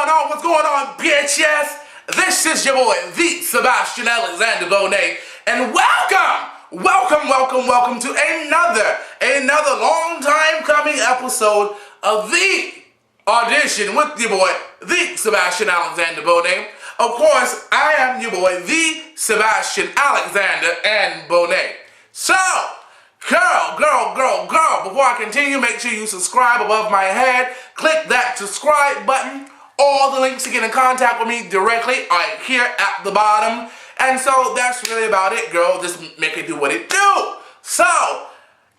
on? What's going on, bitches? This is your boy, the Sebastian Alexander Bonet, and welcome to another long time coming episode of the Audition with your boy, the Sebastian Alexander Bonet. Of course, I am your boy, the Sebastian Alexander and Bonet. So, girl, before I continue, make sure you subscribe above my head. Click that subscribe button. All the links to get in contact with me directly are here at the bottom. And so that's really about it, girl. Just make it do what it do. So,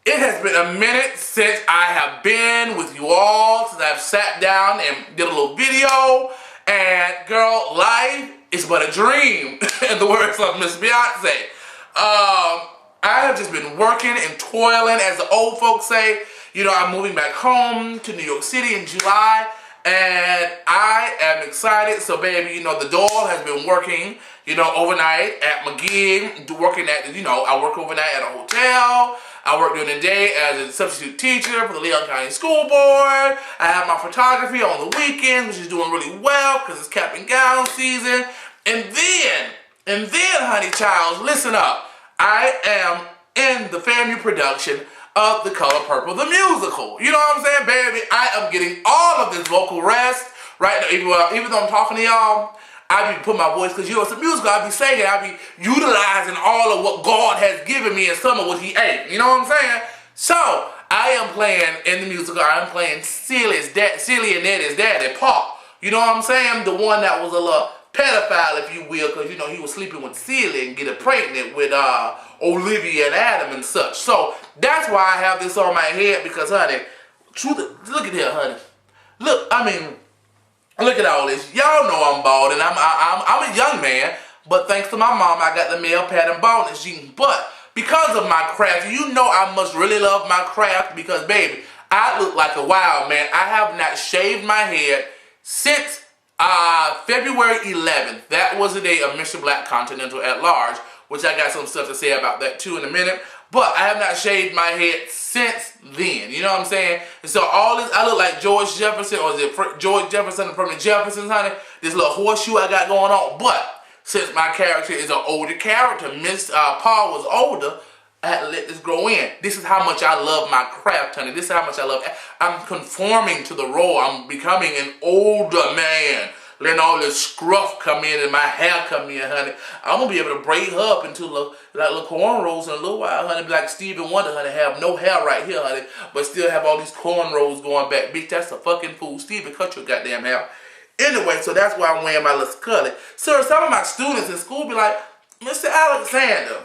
it has been a minute since I have been with you all, since I've sat down and did a little video. And girl, life is but a dream, in the words of Miss Beyonce. I have just been working and toiling, as the old folks say. You know, I'm moving back home to New York City in July, and I am excited. So, baby, you know, the doll has been working, you know, overnight at my gig, working at, you know, I work overnight at a hotel. I work during the day as a substitute teacher for the Leon County School Board. I have my photography on the weekends, which is doing really well because it's cap and gown season. And then, honey child, listen up. I am in the FAMU production of The Color Purple, the musical. You know what I'm saying, baby? I am getting all of this vocal rest right now. Even though I'm talking to y'all, I be putting my voice, because you know it's a musical, I be singing, I be utilizing all of what God has given me and some of what He ain't. You know what I'm saying? So, I am playing in the musical, I'm playing Celie and Eddie's daddy, Paul. You know what I'm saying? The one that was a little pedophile, if you will, because, you know, he was sleeping with Celie and get her pregnant with Olivia and Adam and such. So, that's why I have this on my head, because, honey, look at here, honey. Look, I mean, look at all this. Y'all know I'm bald, and I'm a young man, but thanks to my mom, I got the male pattern baldness gene. But because of my craft, you know I must really love my craft, because, baby, I look like a wild man. I have not shaved my head since February 11th. That was the day of Mr. Black Continental at Large, which I got some stuff to say about that too in a minute. But I have not shaved my head since then. You know what I'm saying? And so all this, I look like George Jefferson, or is it George Jefferson from the Jeffersons, honey? This little horseshoe I got going on. But since my character is an older character, Miss Paul was older, I had to let this grow in. This is how much I love my craft, honey. This is how much I love it. I'm conforming to the role. I'm becoming an older man. Letting all this scruff come in and my hair come in, honey. I'm going to be able to braid her up into like little cornrows in a little while, honey. Be like Stevie Wonder, honey. Have no hair right here, honey. But still have all these cornrows going back. Bitch, that's a fucking fool. Stevie, cut your goddamn hair. Anyway, so that's why I'm wearing my little scully. So some of my students in school be like, Mr. Alexander,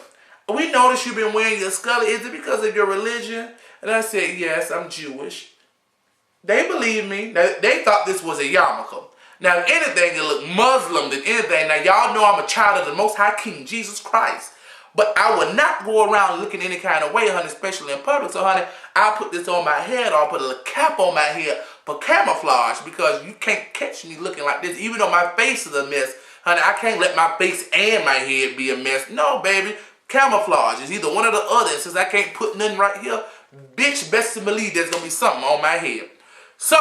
we noticed you've been wearing your scully. Is it because of your religion? And I said, yes, I'm Jewish. They believe me. Now, they thought this was a yarmulke. Now, if anything, it look Muslim than anything. Now, y'all know I'm a child of the Most High King, Jesus Christ. But I would not go around looking any kind of way, honey, especially in public. So, honey, I'll put this on my head, or I'll put a little cap on my head for camouflage, because you can't catch me looking like this. Even though my face is a mess, honey, I can't let my face and my head be a mess. No, baby. Camouflage is either one or the other. And since I can't put nothing right here, bitch, best to believe there's going to be something on my head. So,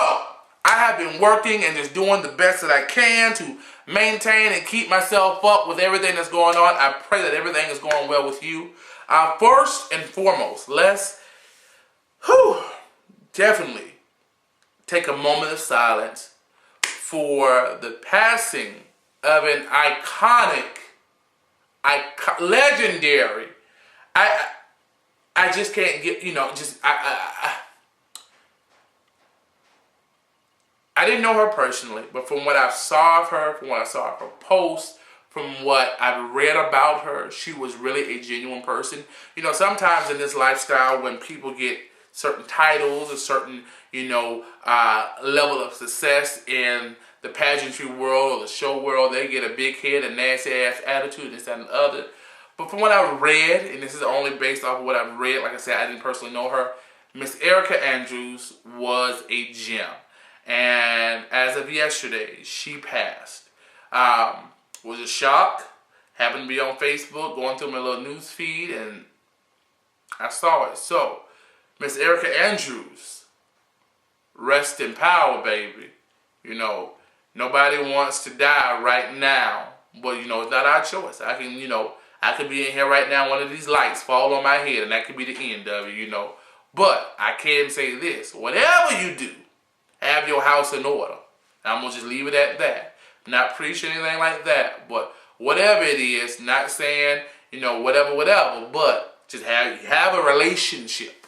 I have been working and just doing the best that I can to maintain and keep myself up with everything that's going on. I pray that everything is going well with you. First and foremost, let's definitely take a moment of silence for the passing of an legendary. I just can't get, you know, I didn't know her personally, but from what I saw of her, from what I saw of her posts, from what I've read about her, she was really a genuine person. You know, sometimes in this lifestyle, when people get certain titles, a certain, you know, level of success in the pageantry world or the show world, they get a big head, a nasty ass attitude, this, that, and the other. But from what I've read, and this is only based off of what I've read, like I said, I didn't personally know her, Miss Erica Andrews was a gem. And as of yesterday, she passed. Was a shock. Happened to be on Facebook, going through my little news feed, and I saw it. So, Miss Erica Andrews, rest in power, baby. You know, Nobody wants to die right now. But, it's not our choice. I could be in here right now, one of these lights fall on my head, and that could be the end of it, But I can say this. Whatever you do, have your house in order. I'm going to just leave it at that. Not preaching anything like that. But whatever it is, not saying, whatever. But just have a relationship.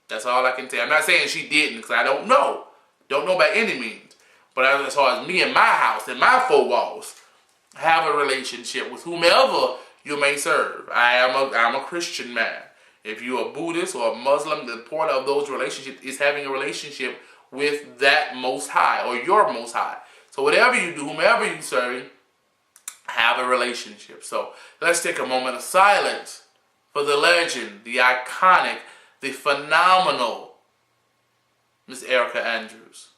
That's all I can say. I'm not saying she didn't, because I don't know. Don't know by any means. But as far as me and my house and my four walls, have a relationship with whomever you may serve. I'm a Christian man. If you're a Buddhist or a Muslim, the point of those relationships is having a relationship with that Most High or your Most High. So whatever you do, whomever you serve, have a relationship. So let's take a moment of silence for the legend, the iconic, the phenomenal Miss Erica Andrews.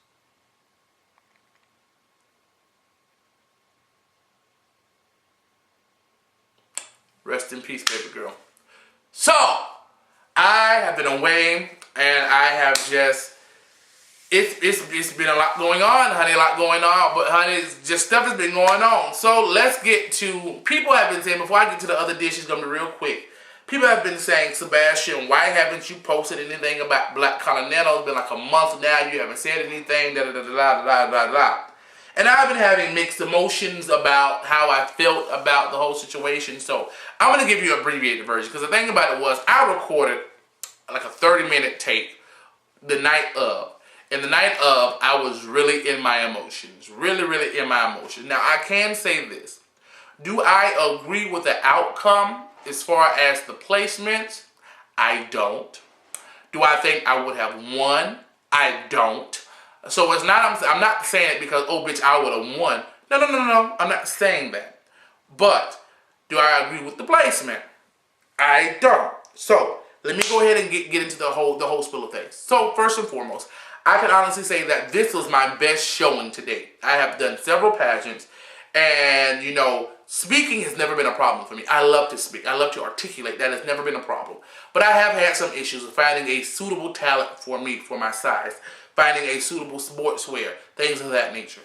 Rest in peace, baby girl. So, I have been away, and I have just, it's been a lot going on, honey, a lot going on, but honey, it's just stuff has been going on. So, let's get to, people have been saying, before I get to the other dish, it's going to be real quick. People have been saying, Sebastian, why haven't you posted anything about Black Continental? It's been like a month now, you haven't said anything, da-da-da-da-da-da-da-da. And I've been having mixed emotions about how I felt about the whole situation. So I'm going to give you an abbreviated version. Because the thing about it was, I recorded like a 30-minute take the night of. And the night of, I was really in my emotions. Really, really in my emotions. Now, I can say this. Do I agree with the outcome as far as the placements? I don't. Do I think I would have won? I don't. So it's not, I'm not saying it because, oh, bitch, I would have won. No. I'm not saying that. But do I agree with the placement? I don't. So let me go ahead and get into the whole spill of things. So first and foremost, I can honestly say that this was my best showing to date. I have done several pageants, and speaking has never been a problem for me. I love to speak. I love to articulate. That has never been a problem. But I have had some issues with finding a suitable talent for me, for my size. Finding a suitable sportswear, things of that nature.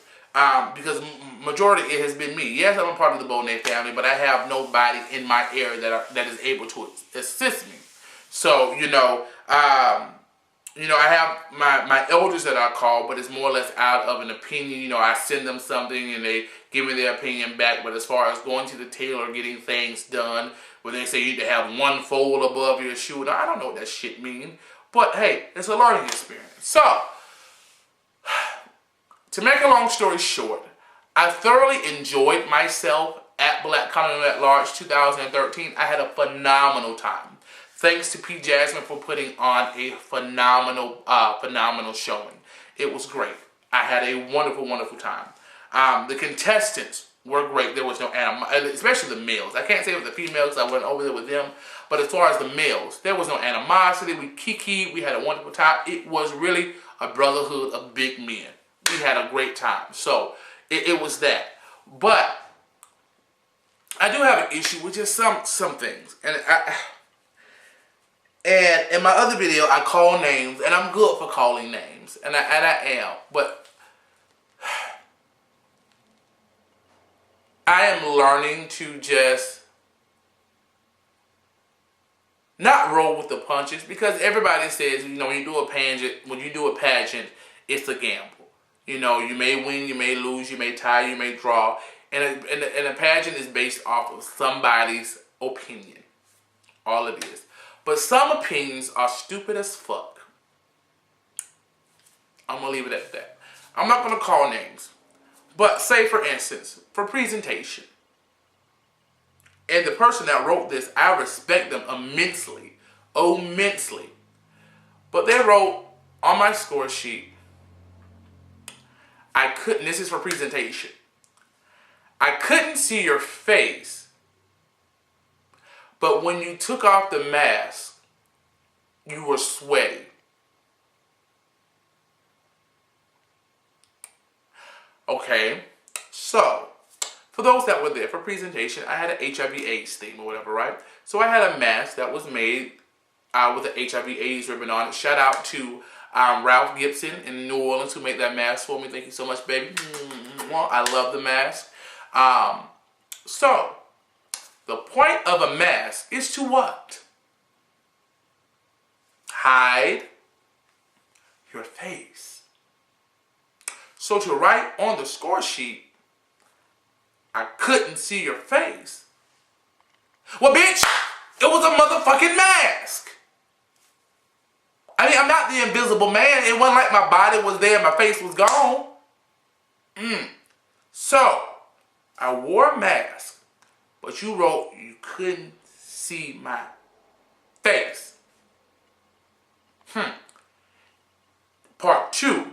Because majority it has been me. Yes, I'm a part of the Bonet family, but I have nobody in my area that is able to assist me. So, I have my elders that I call, but it's more or less out of an opinion. I send them something and they give me their opinion back. But as far as going to the tailor, getting things done, where they say you need to have one fold above your shoe, I don't know what that shit means. But hey, it's a learning experience. So, to make a long story short, I thoroughly enjoyed myself at Black Continental at Large 2013. I had a phenomenal time. Thanks to P. Jasmine for putting on a phenomenal showing. It was great. I had a wonderful, wonderful time. The contestants were great. There was no animosity, especially the males. I can't say with the females, I went over there with them. But as far as the males, there was no animosity. We kikied. We had a wonderful time. It was really a brotherhood of big men. We had a great time. So, it was that. But, I do have an issue with just some things. And in my other video, I call names, and I'm good for calling names. And I am. But, I am learning to just not roll with the punches, because everybody says, when you do a pageant, it's a gamble. You may win, you may lose, you may tie, you may draw. And a pageant is based off of somebody's opinion. All it is. But some opinions are stupid as fuck. I'm going to leave it at that. I'm not going to call names. But say, for instance, for presentation. And the person that wrote this, I respect them immensely. Immensely. But they wrote on my score sheet, this is for presentation. I couldn't see your face, but when you took off the mask, you were sweaty. Okay, so, for those that were there for presentation, I had an HIV/AIDS theme or whatever, right? So I had a mask that was made with the HIV/AIDS ribbon on it. Shout out to Ralph Gibson in New Orleans who made that mask for me. Thank you so much, baby. Well, I love the mask. So, the point of a mask is to what? Hide your face. So to write on the score sheet, I couldn't see your face. Well, bitch, it was a motherfucking mask. I mean, I'm not the invisible man. It wasn't like my body was there and my face was gone. So, I wore a mask, but you wrote you couldn't see my face. Part 2.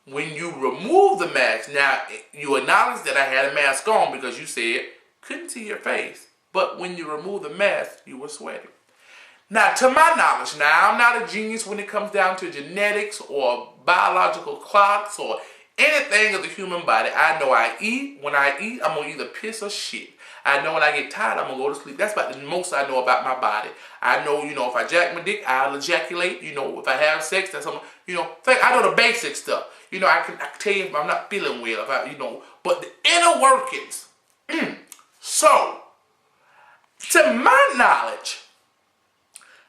When you remove the mask, now you acknowledge that I had a mask on because you said couldn't see your face. But when you remove the mask, you were sweating. Now, to my knowledge, now I'm not a genius when it comes down to genetics or biological clocks or anything of the human body. I know I eat. When I eat, I'm going to either piss or shit. I know when I get tired, I'm going to go to sleep. That's about the most I know about my body. I know, if I jack my dick, I'll ejaculate. If I have sex, that's something, I know the basic stuff. I can tell you if I'm not feeling well, but the inner workings. So, to my knowledge,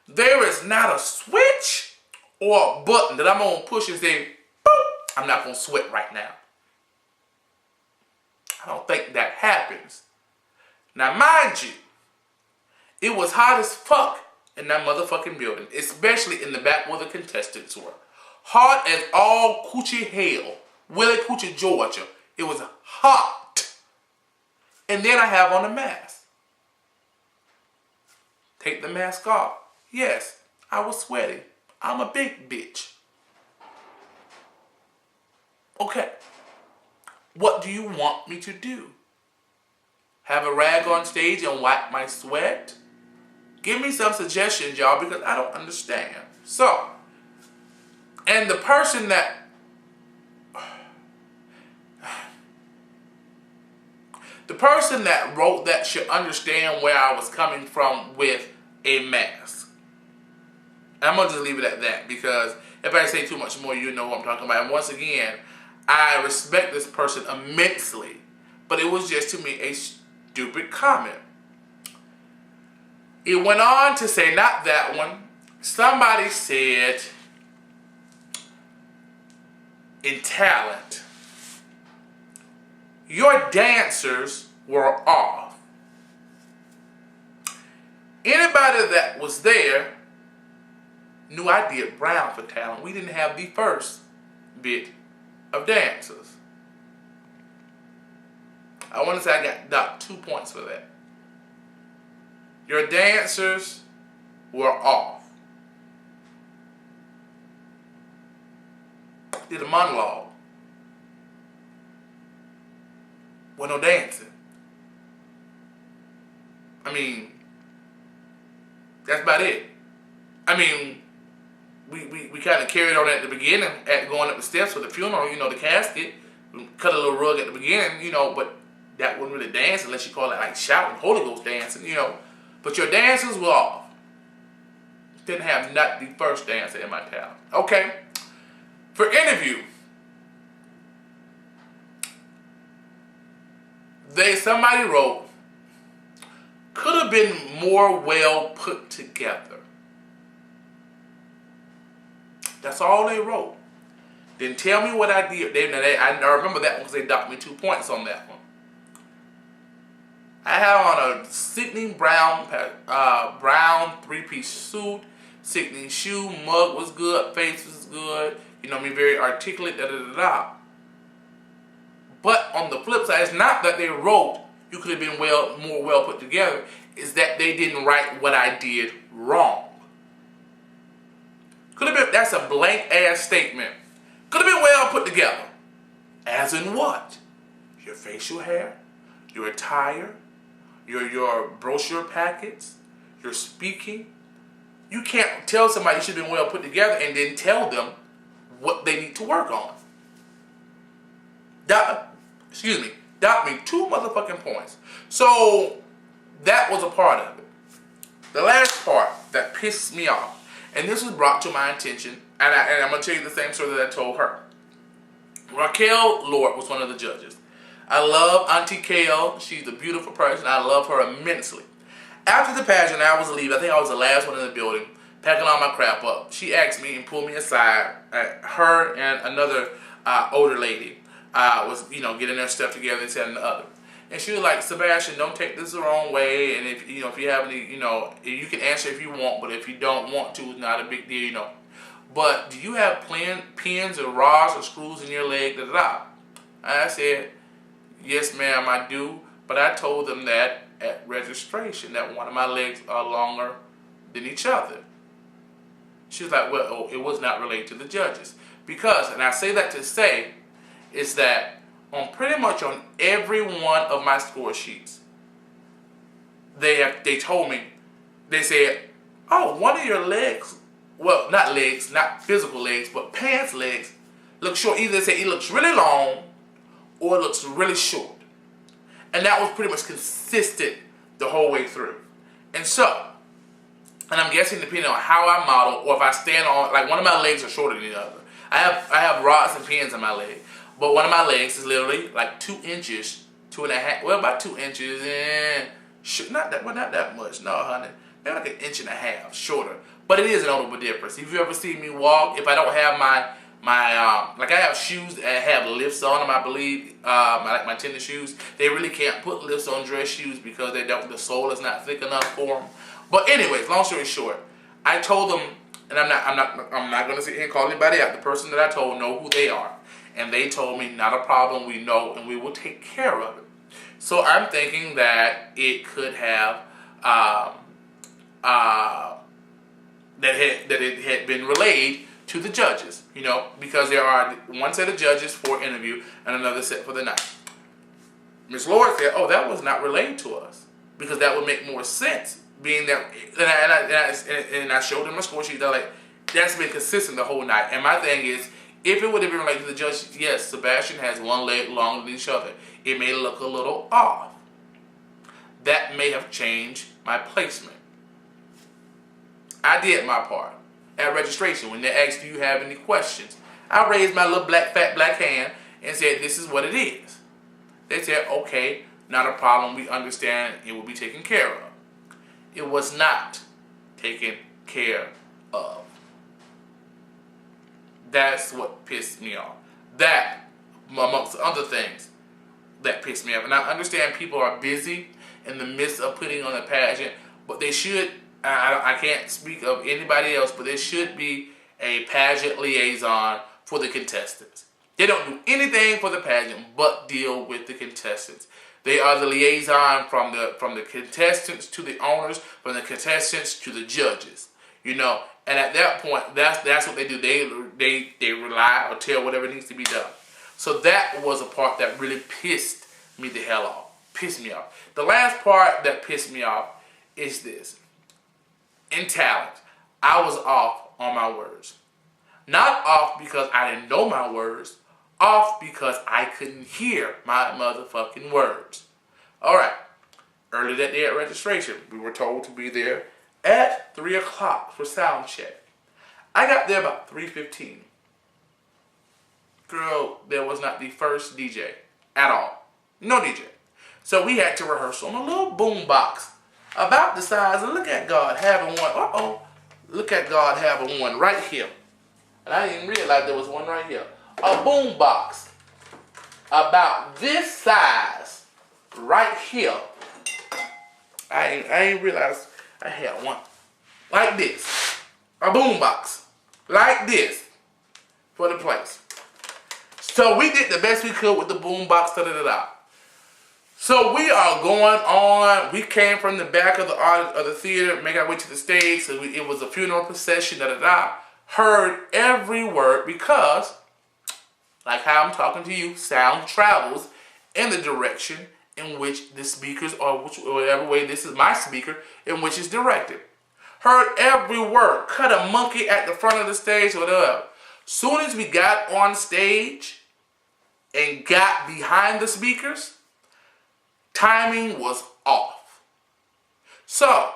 there is not a switch or a button that I'm going to push and say, boop, I'm not going to sweat right now. I don't think that happens. Now, mind you, it was hot as fuck in that motherfucking building, especially in the back where the contestants were. Hot as all coochie hell. Willie Coochie, Georgia. It was hot. And then I have on a mask. Take the mask off. Yes, I was sweating. I'm a big bitch. Okay. What do you want me to do? Have a rag on stage and wipe my sweat? Give me some suggestions, y'all, because I don't understand. So, and the person that wrote that should understand where I was coming from with a mask. And I'm going to just leave it at that, because if I say too much more, you know what I'm talking about. And once again, I respect this person immensely, but it was just to me a stupid comment. It went on to say, not that one, somebody said, in talent, your dancers were off. Anybody that was there knew I did brown for talent. We didn't have the first bit of dancers. I want to say I got docked 2 points for that. Your dancers were off. Did a monologue. With no dancing. I mean, that's about it. I mean, we kind of carried on at the beginning, at going up the steps for the funeral, the casket. Cut a little rug at the beginning, but that wasn't really dancing unless you call it like shouting, Holy Ghost dancing, But your dancers were off. Didn't have not the first dancer in my town. Okay. For interview, somebody wrote, could have been more well put together. That's all they wrote. Didn't tell me what I did. I remember that one because they docked me 2 points on that one. I had on a sickening brown three-piece suit, sickening shoe, mug was good, face was good, very articulate, da-da-da-da. But on the flip side, it's not that they wrote you could have been more well put together, it's that they didn't write what I did wrong. Could have been, that's a blank ass statement. Could have been well put together. As in what? Your facial hair, your attire, your brochure packets, your speaking. You can't tell somebody you should have been well put together and then tell them what they need to work on. Docked me 2 motherfucking points. So that was a part of it. The last part that pissed me off, and this was brought to my attention, and I'm going to tell you the same story that I told her. Raquel Lord was one of the judges. I love Auntie Kale. She's a beautiful person. I love her immensely. After the pageant, I was leaving. I think I was the last one in the building, packing all my crap up. She asked me and pulled me aside. Her and another older lady was, getting their stuff together and said the other. And she was like, Sebastian, don't take this the wrong way. And if you have any, you can answer if you want, but if you don't want to, it's not a big deal, But do you have pins or rods or screws in your leg? I said, yes, ma'am, I do. But I told them that at registration, that one of my legs are longer than each other. She was like, well, it was not related to the judges. Because, and I say that to say, is that pretty much on every one of my score sheets, they told me, they said, oh, one of your legs, well, not physical legs, but pants legs, look short. Either they say it looks really long or it looks really short. And that was pretty much consistent the whole way through. And so, and I'm guessing depending on how I model, or if I stand on, like one of my legs are shorter than the other. I have rods and pins in my leg. But one of my legs is literally like 2 inches, 2.5, well, about 2 inches, and not that much, no, honey. Maybe like 1.5 inches shorter. But it is a notable difference. If you ever see me walk, if I don't have my like I have shoes that have lifts on them, I believe, like my tennis shoes, they really can't put lifts on dress shoes because the sole is not thick enough for them. But anyways, long story short, I told them, and I'm not going to sit here and call anybody out. The person that I told know who they are. And they told me, not a problem, we know, and we will take care of it. So I'm thinking that it could have, that it had been relayed to the judges, because there are one set of judges for interview and another set for the night. Ms. Lord said, oh, that was not relayed to us, because that would make more sense, being that, and I showed them my score sheet, they're like, that's been consistent the whole night. And my thing is, if it would have been related to the judge, yes, Sebastian has one leg longer than each other. It may look a little off. That may have changed my placement. I did my part. At registration, when they asked, do you have any questions? I raised my little fat black hand and said, this is what it is. They said, okay, not a problem. We understand it will be taken care of. It was not taken care of. That's what pissed me off. That, amongst other things, that pissed me off. And I understand people are busy in the midst of putting on a pageant, but they should, I can't speak of anybody else, but there should be a pageant liaison for the contestants. They don't do anything for the pageant but deal with the contestants. They are the liaison from the contestants to the owners, from the contestants to the judges. And at that point, that's what they do. They rely or tell whatever needs to be done. So that was a part that really pissed me the hell off. Pissed me off. The last part that pissed me off is this. In talent, I was off on my words. Not off because I didn't know my words. Off because I couldn't hear my motherfucking words. Alright. Early that day at registration, we were told to be there at 3 o'clock for sound check. I got there about 3:15. Girl, there was not the first DJ at all. No DJ. So we had to rehearse on a little boom box about the size, and look at God having one. Look at God having one right here. And I didn't even realize there was one right here. A boom box about this size right here. I ain't realized I had one like this. A boom box like this for the place. So we did the best we could with the boom box. So we are going on. We came from the back of the theater, make our way to the stage. So it was a funeral procession. Heard every word because, like how I'm talking to you, sound travels in the direction in which the speakers, or whatever way this is my speaker, in which it's directed. Heard every word. Cut a monkey at the front of the stage, whatever. Soon as we got on stage and got behind the speakers, timing was off. So,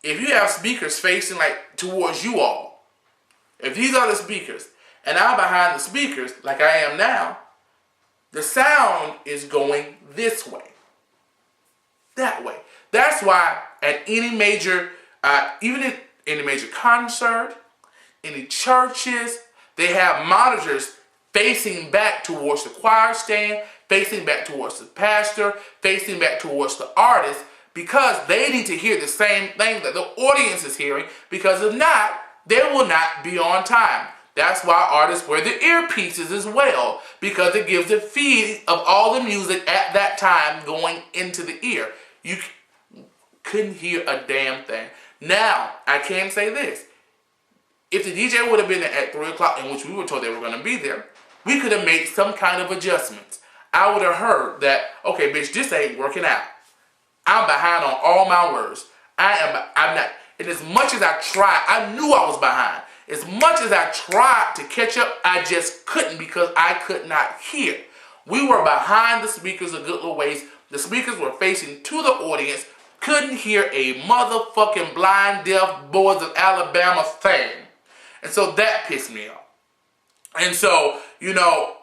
if you have speakers facing like towards you all, if these are the speakers, and I'm behind the speakers like I am now, The sound is going this way, that way. That's why at any major, even in any major concert, any churches, they have monitors facing back towards the choir stand, facing back towards the pastor, facing back towards the artist, because they need to hear the same thing that the audience is hearing, because if not, they will not be on time. That's why artists wear the earpieces as well, because it gives the feed of all the music at that time going into the ear. You couldn't hear a damn thing. Now, I can say this. If the DJ would have been there at 3 o'clock, in which we were told they were going to be there, we could have made some kind of adjustments. I would have heard that, okay, bitch, this ain't working out. I'm behind on all my words. I'm not, and as much as I tried, I knew I was behind. As much as I tried to catch up, I just couldn't, because I could not hear. We were behind the speakers a good little ways. The speakers were facing to the audience. Couldn't hear a motherfucking blind, deaf Boys of Alabama thing. And so that pissed me off. And so, you know,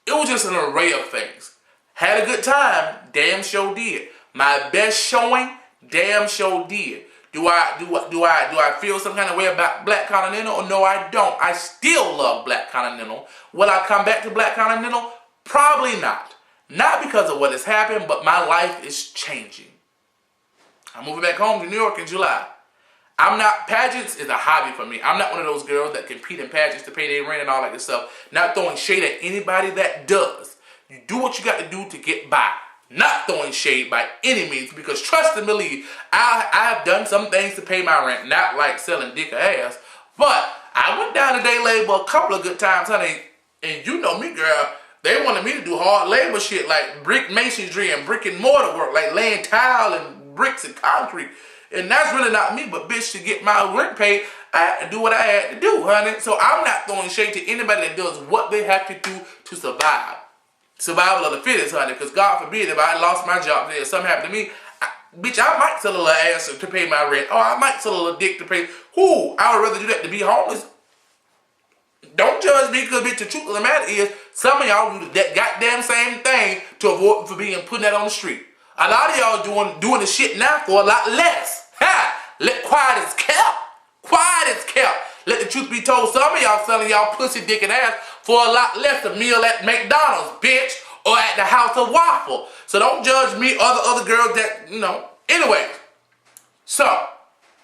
it was just an array of things. Had a good time, damn sure did. My best showing, damn sure did. Do I feel some kind of way about Black Continental? No, I don't. I still love Black Continental. Will I come back to Black Continental? Probably not. Not because of what has happened, but my life is changing. I'm moving back home to New York in July. Pageants is a hobby for me. I'm not one of those girls that compete in pageants to pay their rent and all that good stuff. Not throwing shade at anybody that does. You do what you got to do to get by. Not throwing shade by any means, because trust and believe, I have done some things to pay my rent. Not like selling dick or ass, but I went down to day labor a couple of good times, honey. And you know me, girl. They wanted me to do hard labor shit like brick masonry and brick and mortar work, like laying tile and bricks and concrete. And that's really not me, but bitch, to get my rent paid, I had to do what I had to do, honey. So I'm not throwing shade to anybody that does what they have to do to survive. Survival of the fittest, honey, because God forbid if I lost my job today or something happened to me, bitch, I might sell a little ass to pay my rent, or I might sell a little dick to pay. Who? I would rather do that to be homeless. Don't judge me, because bitch, the truth of the matter is, some of y'all do that goddamn same thing to avoid for being putting that on the street. A lot of y'all doing the shit now for a lot less. Ha! Quiet is kept. Quiet is kept. Let the truth be told, some of y'all selling y'all pussy, dick, and ass for a lot less a meal at McDonald's, bitch, or at the House of Waffle. So don't judge me or the other girls that, you know. Anyway, so,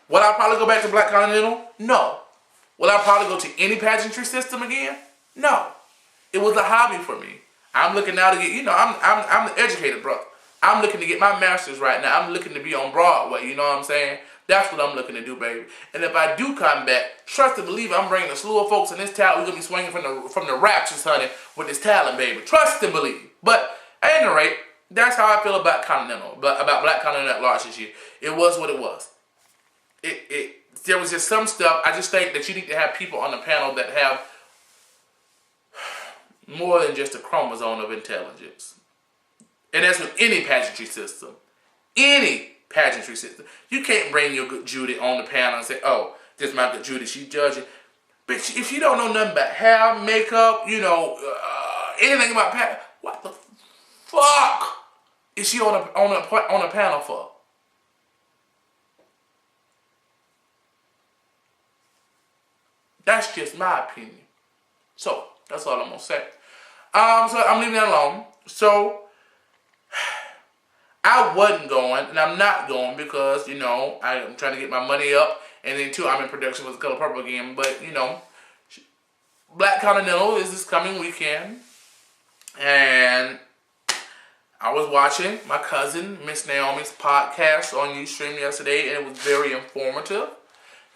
will I probably go back to Black Continental? No. Will I probably go to any pageantry system again? No. It was a hobby for me. I'm looking now to get, you know, I'm the educated brother. I'm looking to get my master's right now. I'm looking to be on Broadway, you know what I'm saying? That's what I'm looking to do, baby. And if I do come back, trust and believe I'm bringing a slew of folks in this talent. We're going to be swinging from the raptures, honey, with this talent, baby. Trust and believe. But at any rate, that's how I feel about Continental, about Black Continental at large this year. It was what it was. There was just some stuff. I just think that you need to have people on the panel that have more than just a chromosome of intelligence. And that's with any pageantry system. Any pageantry system. You can't bring your good Judy on the panel and say, oh, this is my good Judy, she's judging. But if you don't know nothing about hair, makeup, you know, anything about pageantry, what the fuck is she on a panel for? That's just my opinion. So, that's all I'm going to say. So, I'm leaving that alone. So, I wasn't going, and I'm not going because, you know, I'm trying to get my money up. And then, too, I'm in production with The Color Purple again. But, you know, Black Continental is this coming weekend. And I was watching my cousin, Miss Naomi's podcast on Ustream yesterday, and it was very informative.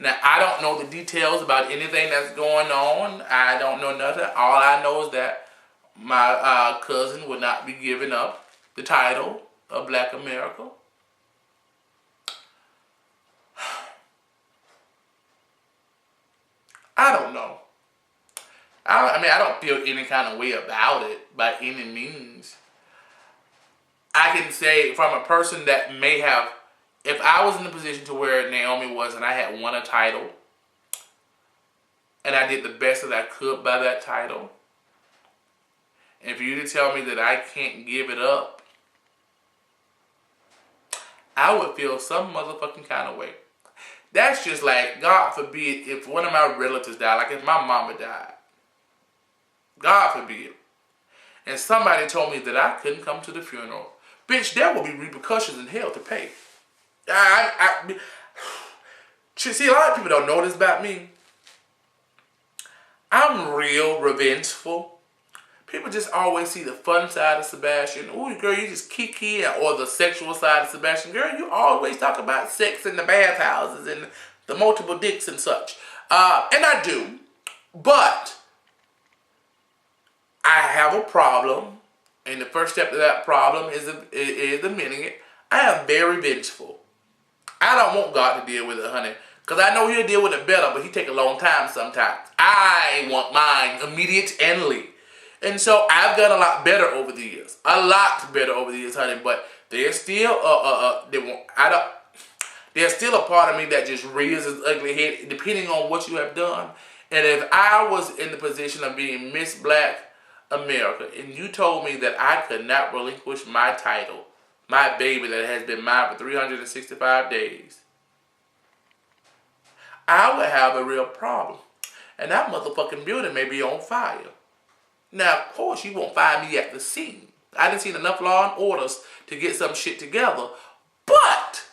Now, I don't know the details about anything that's going on. I don't know nothing. All I know is that my cousin would not be giving up the title of Black America. I don't know. I don't feel any kind of way about it by any means. I can say from a person that may have, if I was in the position to where Naomi was and I had won a title and I did the best that I could by that title, And for you to tell me that I can't give it up, I would feel some motherfucking kind of way. That's just like, God forbid, if one of my relatives died, like if my mama died. God forbid. And somebody told me that I couldn't come to the funeral. Bitch, there will be repercussions in hell to pay. See, a lot of people don't know this about me. I'm real revengeful. People just always see the fun side of Sebastian. Ooh, girl, you just kiki, or the sexual side of Sebastian. Girl, you always talk about sex in the bathhouses and the multiple dicks and such. And I do. But I have a problem. And the first step to that problem is admitting it. I am very vengeful. I don't want God to deal with it, honey. Because I know he'll deal with it better, but he take a long time sometimes. I want mine immediately. And so I've done a lot better over the years. A lot better over the years, honey. But there's still there's still a part of me that just rears its ugly head depending on what you have done. And if I was in the position of being Miss Black America and you told me that I could not relinquish my title, my baby that has been mine for 365 days, I would have a real problem. And that motherfucking building may be on fire. Now, of course, you won't find me at the scene. I didn't see enough law and orders to get some shit together. But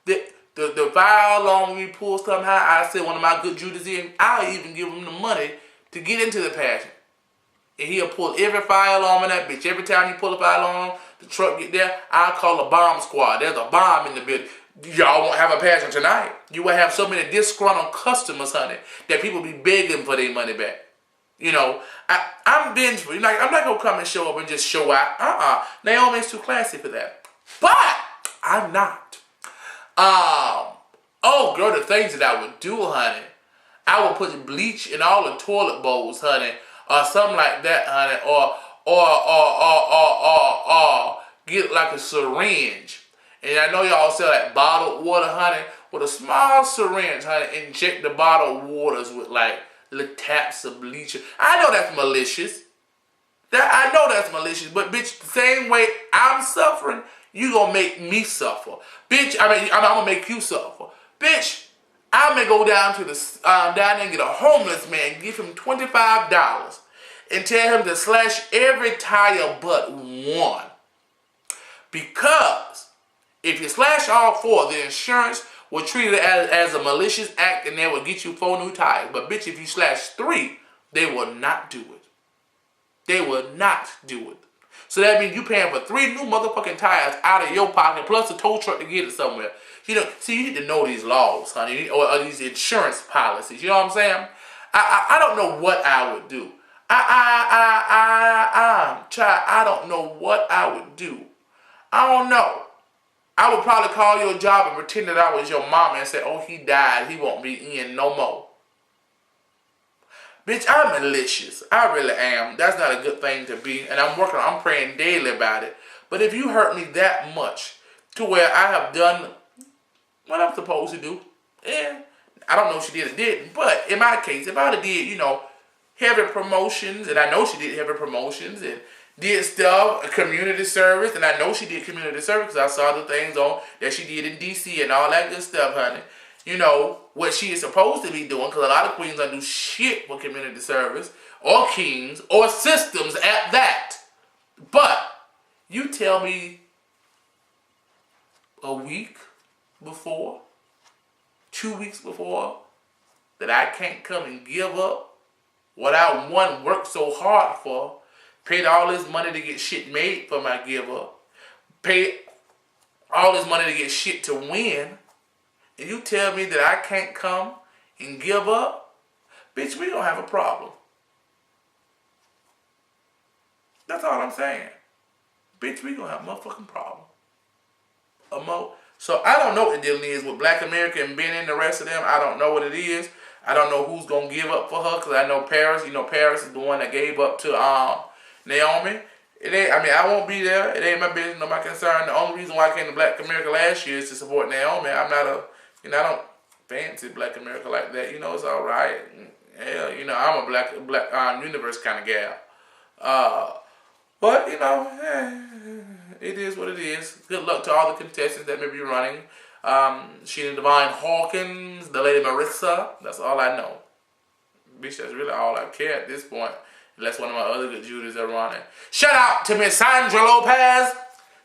the fire alarm we pull somehow, I said one of my good Judas in, I'll even give him the money to get into the pageant. And he'll pull every fire alarm in that bitch. Every time you pull a fire alarm, the truck get there, I'll call a bomb squad. There's a bomb in the building. Y'all won't have a pageant tonight. You will have so many disgruntled customers, honey, that people be begging for their money back. You know, I'm vengeful. I'm not going to come and show up and just show out. Naomi's too classy for that. But I'm not. Oh, girl, the things that I would do, honey. I would put bleach in all the toilet bowls, honey. Or something like that, honey. Or get like a syringe. And I know y'all sell like bottled water, honey. With a small syringe, honey. Inject the bottled waters with like little taps of bleach. I know that's malicious. I know that's malicious. But bitch, the same way I'm suffering, you gonna make me suffer. Bitch, I'm gonna make you suffer. Bitch, I may go down to the down there and get a homeless man, give him $25, and tell him to slash every tire but one. Because if you slash all four, the insurance will treat it as a malicious act and they will get you 4 new tires. But bitch, if you slash 3, they will not do it. They will not do it. So that means you paying for 3 new motherfucking tires out of your pocket plus a tow truck to get it somewhere. You know, see, you need to know these laws, honey, or these insurance policies. You know what I'm saying? I don't know what I would do. I don't know what I would do. I don't know. I would probably call your job and pretend that I was your mama and say, oh, he died. He won't be in no more. Bitch, I'm malicious. I really am. That's not a good thing to be. And I'm praying daily about it. But if you hurt me that much to where I have done what I'm supposed to do, I don't know if she did or didn't. But in my case, if I would have did, heavy promotions, and I know she did heavy promotions, and did stuff, community service, and I know she did community service because I saw the things on that she did in D.C. and all that good stuff, honey. You know, what she is supposed to be doing, because a lot of queens don't do shit for community service, or kings, or systems at that. But, you tell me a week before, 2 weeks before, that I can't come and give up what I worked so hard for, paid all this money to get shit made for my give up, paid all this money to get shit to win, and you tell me that I can't come and give up? Bitch, we gonna have a problem. That's all I'm saying. Bitch, we gonna have a motherfucking problem. So I don't know what the deal is with Black America and Ben and the rest of them. I don't know what it is. I don't know who's gonna give up for her, because I know Paris. Paris is the one that gave up to Naomi. I won't be there. It ain't my business, no my concern. The only reason why I came to Black America last year is to support Naomi. I'm not I don't fancy Black America like that. It's all right. Hell, I'm a black universe kind of gal. But, you know, it is what it is. Good luck to all the contestants that may be running. Sheena Divine Hawkins, the lady Marissa. That's all I know. Bitch, that's really all I care at this point. Unless one of my other good Judas are running. Shout out to Miss Sandra Lopez.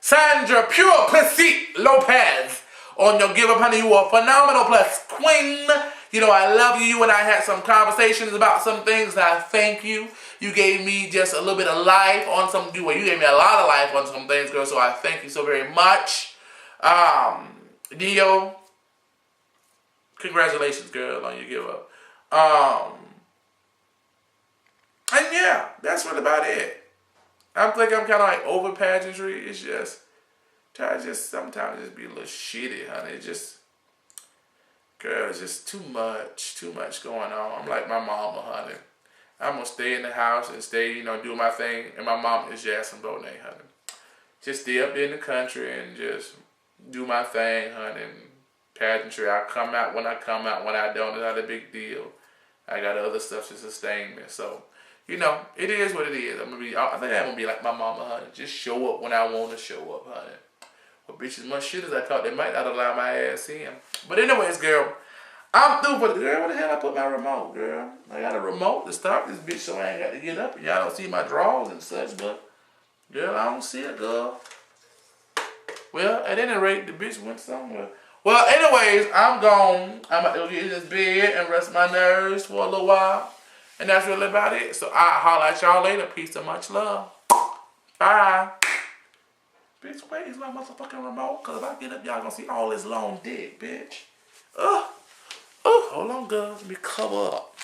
Sandra Pure Pussy Lopez. On your give up, honey, you are phenomenal plus queen. You know, I love you. You and I had some conversations about some things. And I thank you. You gave me just a little bit of life on some, well, you gave me a lot of life on some things, girl. So I thank you so very much. Dio, congratulations, girl, on your give up. And yeah, that's really about it. I think I'm kind of like over pageantry. It's just, sometimes just be a little shitty, honey. It's just, girl, it's just too much going on. I'm like my mama, honey. I'm going to stay in the house and stay, you know, do my thing. And my mom is Jackson Bonet, honey. Just stay up there in the country and just do my thing, honey. And pageantry, I come out when I come out. When I don't, it's not a big deal. I got other stuff to sustain me. So, you know, it is what it is. I think I'm going to be like my mama, honey. Just show up when I want to show up, honey. Well, bitch, as much shit as I talk, they might not allow my ass in. But anyways, girl, I'm through for the girl. Where the hell I put my remote, girl? I got a remote to start this bitch so I ain't got to get up. And y'all don't see my drawers and such, but girl, I don't see it, girl. Well, at any rate, the bitch went somewhere. Well, anyways, I'm gone. I'm about to go get in this bed and rest my nerves for a little while. And that's really about it. So I'll holler at y'all later. Peace and much love. Bye. Bitch, where is my motherfucking remote? Because if I get up, y'all gonna see all this long dick, bitch. Hold on, girl. Let me cover up.